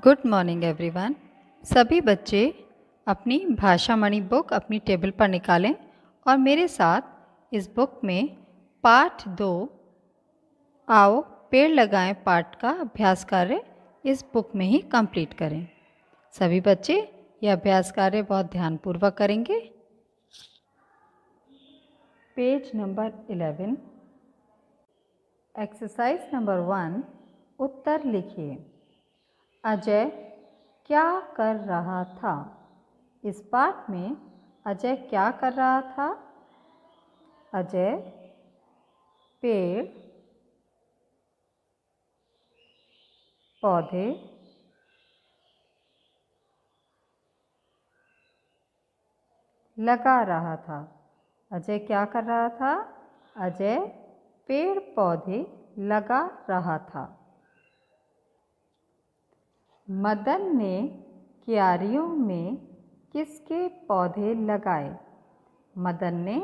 Good morning everyone. सभी बच्चे अपनी भाषा मणि बुक अपनी टेबल पर निकालें और मेरे साथ इस बुक में पाठ 2 आओ पेड़ लगाएं पाठ का अभ्यास कार्य इस बुक में ही कंप्लीट करें। सभी बच्चे यह अभ्यास कार्य बहुत ध्यानपूर्वक करेंगे। पेज नंबर 11, एक्सरसाइज नंबर 1, उत्तर लिखिए। अजय क्या कर रहा था? इस पाठ में अजय क्या कर रहा था? अजय पेड़ पौधे लगा रहा था। अजय क्या कर रहा था? अजय पेड़ पौधे लगा रहा था। मदन ने क्यारियों में किसके पौधे लगाए? मदन ने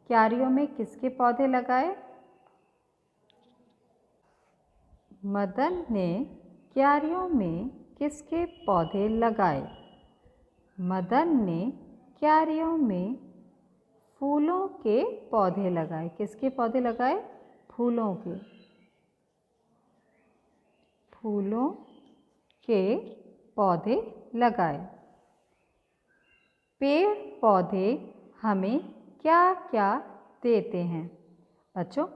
क्यारियों में किसके पौधे लगाए? मदन ने क्यारियों में किसके पौधे लगाए? मदन ने क्यारियों में फूलों के पौधे लगाए। किसके पौधे लगाए? फूलों के। फूलों के पौधे लगाए। पेड़ पौधे हमें क्या क्या देते हैं? बच्चों,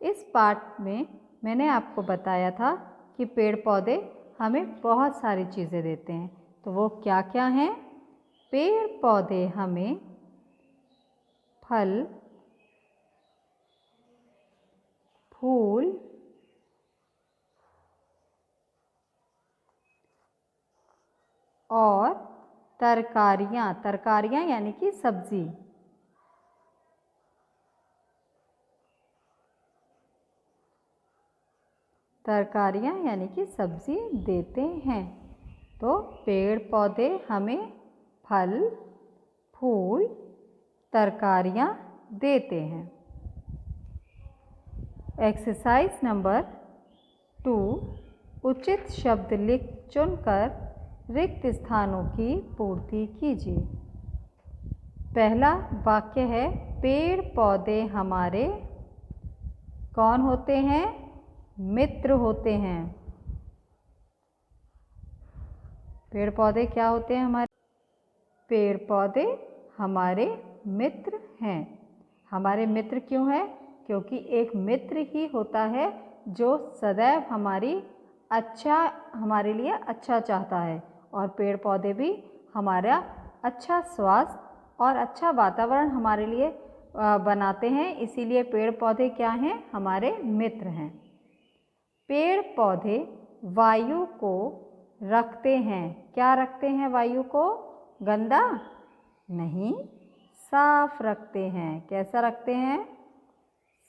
इस पाठ में मैंने आपको बताया था कि पेड़ पौधे हमें बहुत सारी चीज़ें देते हैं। तो वो क्या क्या हैं? पेड़ पौधे हमें फल, फूल, और तरकारियाँ यानी कि सब्जी। तरकारियाँ यानी कि सब्जी देते हैं। तो पेड़ पौधे हमें फल, फूल, तरकारियाँ देते हैं। एक्सरसाइज नंबर 2, उचित शब्द लिख चुनकर रिक्त स्थानों की पूर्ति कीजिए। पहला वाक्य है, पेड़ पौधे हमारे कौन होते हैं? मित्र होते हैं। पेड़ पौधे क्या होते हैं हमारे? पेड़ पौधे हमारे मित्र हैं। हमारे मित्र क्यों हैं? क्योंकि एक मित्र ही होता है जो सदैव हमारे लिए अच्छा चाहता है। और पेड़ पौधे भी हमारा अच्छा स्वास्थ्य और अच्छा वातावरण हमारे लिए बनाते हैं। इसीलिए पेड़ पौधे क्या हैं? हमारे मित्र हैं। पेड़ पौधे वायु को रखते हैं। क्या रखते हैं? वायु को गंदा नहीं, साफ रखते हैं। कैसा रखते हैं?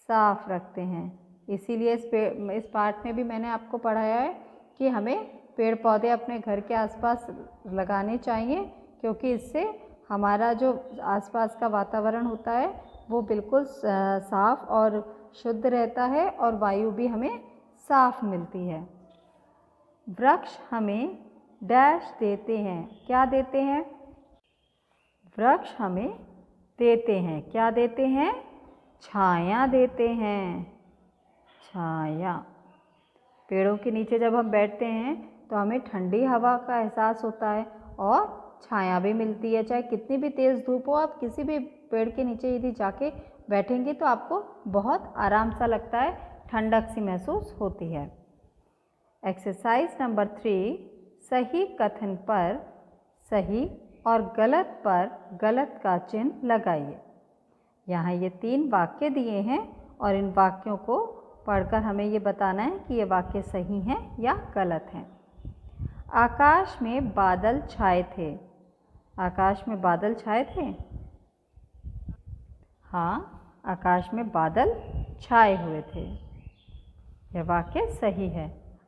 साफ रखते हैं। इसीलिए इस पाठ में भी मैंने आपको पढ़ाया है कि हमें पेड़ पौधे अपने घर के आसपास लगाने चाहिए, क्योंकि इससे हमारा जो आसपास का वातावरण होता है वो बिल्कुल साफ और शुद्ध रहता है और वायु भी हमें साफ मिलती है। वृक्ष हमें डैश देते हैं। क्या देते हैं? वृक्ष हमें देते हैं। क्या देते हैं? छाया देते हैं। छाया। पेड़ों के नीचे जब हम बैठते हैं तो हमें ठंडी हवा का एहसास होता है और छाया भी मिलती है। चाहे कितनी भी तेज़ धूप हो, आप किसी भी पेड़ के नीचे यदि जाके बैठेंगे तो आपको बहुत आराम सा लगता है, ठंडक सी महसूस होती है। एक्सरसाइज नंबर 3, सही कथन पर सही और गलत पर गलत का चिन्ह लगाइए। यहाँ ये 3 वाक्य दिए हैं और इन वाक्यों को पढ़कर हमें ये बताना है कि ये वाक्य सही हैं या गलत हैं। आकाश में बादल छाए थे। आकाश में बादल छाए थे? हाँ, आकाश में बादल छाए हुए थे। यह वाक्य सही है।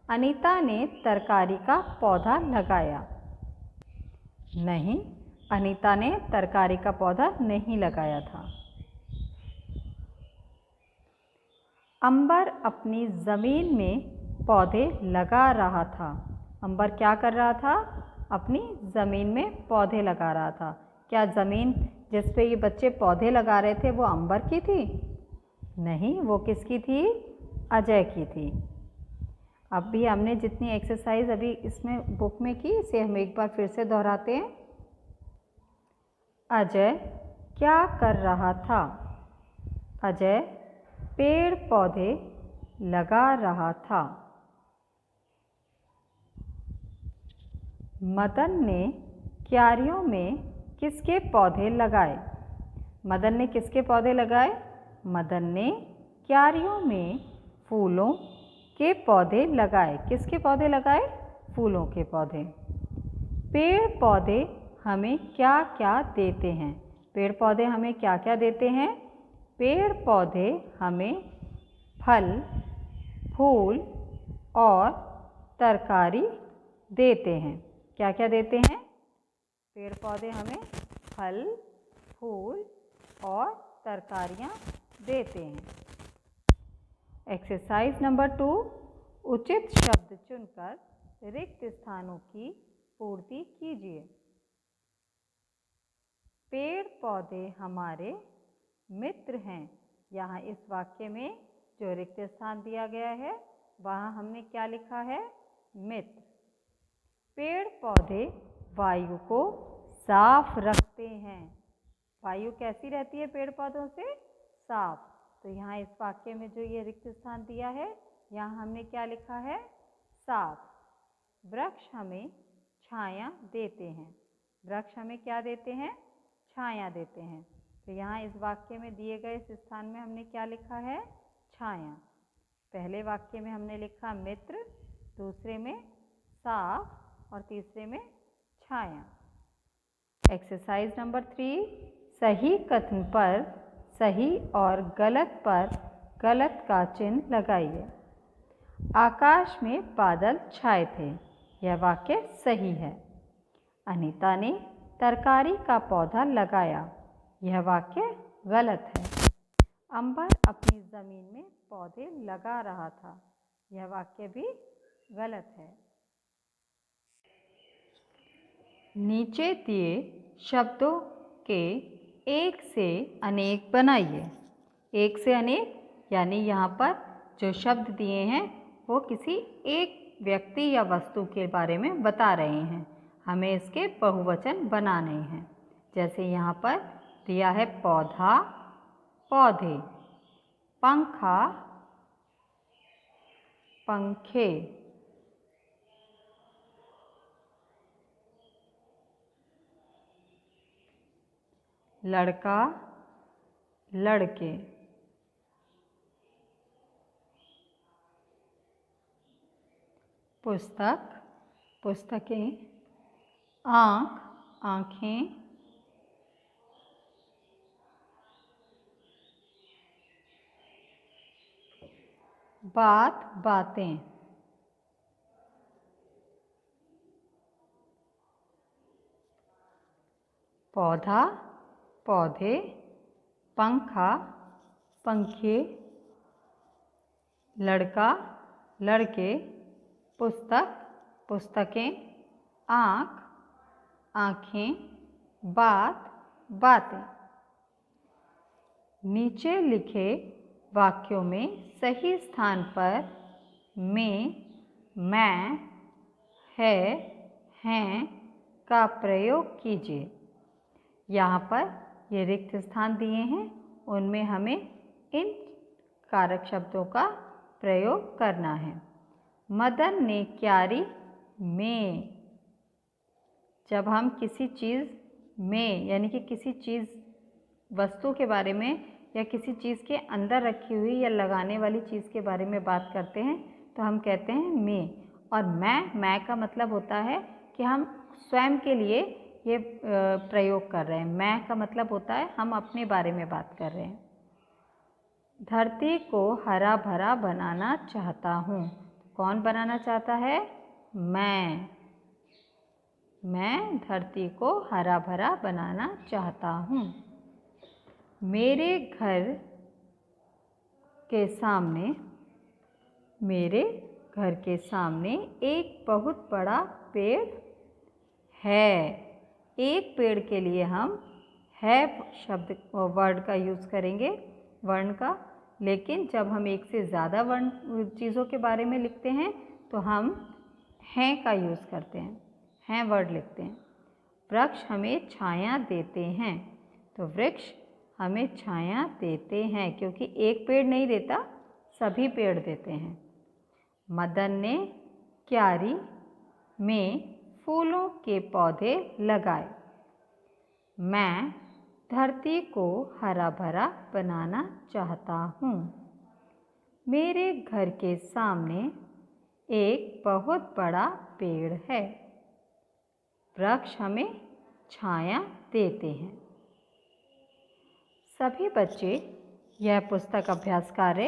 अनीता ने तरकारी का पौधा लगाया। नहीं, अनीता ने तरकारी का पौधा नहीं लगाया था। अंबर अपनी ज़मीन में पौधे लगा रहा था। अंबर क्या कर रहा था? अपनी ज़मीन में पौधे लगा रहा था। क्या ज़मीन जिस पे ये बच्चे पौधे लगा रहे थे वो अंबर की थी? नहीं, वो किसकी थी? अजय की थी। अब भी हमने जितनी एक्सरसाइज अभी इसमें बुक में की, इसे हम एक बार फिर से दोहराते हैं। अजय क्या कर रहा था? अजय पेड़ पौधे लगा रहा था। मदन ने क्यारियों में किसके पौधे लगाए? मदन ने किसके पौधे लगाए? मदन ने क्यारियों में फूलों के पौधे लगाए। किसके पौधे लगाए? फूलों के पौधे। पेड़ पौधे हमें क्या क्या देते हैं? पेड़ पौधे हमें क्या क्या देते हैं? पेड़ पौधे हमें फल, फूल और तरकारी देते हैं। क्या क्या देते हैं? पेड़ पौधे हमें फल, फूल और तरकारियाँ देते हैं। एक्सरसाइज नंबर 2, उचित शब्द चुनकर रिक्त स्थानों की पूर्ति कीजिए। पेड़ पौधे हमारे मित्र हैं। यहाँ इस वाक्य में जो रिक्त स्थान दिया गया है वहाँ हमने क्या लिखा है? मित्र। पेड़ पौधे वायु को साफ रखते हैं। वायु कैसी रहती है पेड़ पौधों से? साफ। तो यहाँ इस वाक्य में जो ये रिक्त स्थान दिया है यहाँ हमने क्या लिखा है? साफ। वृक्ष हमें छाया देते हैं। वृक्ष हमें क्या देते हैं? छाया देते हैं। तो यहाँ इस वाक्य में दिए गए इस स्थान में हमने क्या लिखा है? छाया। पहले वाक्य में हमने लिखा मित्र, दूसरे में साफ और तीसरे में छाया। एक्सरसाइज नंबर 3, सही कथन पर सही और गलत पर गलत का चिन्ह लगाइए। आकाश में बादल छाए थे। यह वाक्य सही है। अनीता ने तरकारी का पौधा लगाया। यह वाक्य गलत है। अंबर अपनी ज़मीन में पौधे लगा रहा था। यह वाक्य भी गलत है। नीचे दिए शब्दों के एक से अनेक बनाइए। एक से अनेक यानी यहाँ पर जो शब्द दिए हैं वो किसी एक व्यक्ति या वस्तु के बारे में बता रहे हैं। हमें इसके बहुवचन बनाने हैं। जैसे यहाँ पर दिया है पौधा, पौधे, पंखा, पंखे, लड़का, लड़के, पुस्तक, पुस्तकें, आँख, आँखें, बात, बातें, पौधा, पौधे, पंखा, पंखे, लड़का, लड़के, पुस्तक, पुस्तकें, आँख, आँखें, बात, बातें। नीचे लिखे वाक्यों में सही स्थान पर में, मैं, है, हैं का प्रयोग कीजिए। यहाँ पर ये रिक्त स्थान दिए हैं, उनमें हमें इन कारक शब्दों का प्रयोग करना है। मदन ने क्यारी में, जब हम किसी चीज़ में यानी कि किसी चीज़ वस्तु के बारे में या किसी चीज़ के अंदर रखी हुई या लगाने वाली चीज़ के बारे में बात करते हैं तो हम कहते हैं में। और मैं का मतलब होता है कि हम स्वयं के लिए ये प्रयोग कर रहे हैं। मैं का मतलब होता है हम अपने बारे में बात कर रहे हैं। धरती को हरा भरा बनाना चाहता हूँ। कौन बनाना चाहता है? मैं धरती को हरा भरा बनाना चाहता हूँ। मेरे घर के सामने, मेरे घर के सामने एक बहुत बड़ा पेड़ है। एक पेड़ के लिए हम है शब्द वर्ड का यूज़ करेंगे, वर्ण का। लेकिन जब हम एक से ज़्यादा वर्ण चीज़ों के बारे में लिखते हैं तो हम हैं का यूज़ करते हैं, हैं वर्ड लिखते हैं। वृक्ष हमें छाया देते हैं, तो वृक्ष हमें छाया देते हैं, क्योंकि एक पेड़ नहीं देता, सभी पेड़ देते हैं। मदन ने क्यारी में फूलों के पौधे लगाए। मैं धरती को हरा भरा बनाना चाहता हूँ। मेरे घर के सामने एक बहुत बड़ा पेड़ है। वृक्ष हमें छाया देते हैं। सभी बच्चे यह पुस्तक अभ्यास कार्य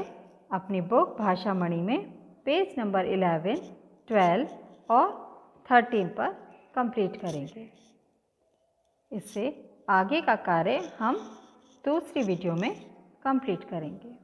अपनी बुक भाषामणि में पेज नंबर 11, 12 और 13 पर कंप्लीट करेंगे। इससे आगे का कार्य हम दूसरी वीडियो में कंप्लीट करेंगे।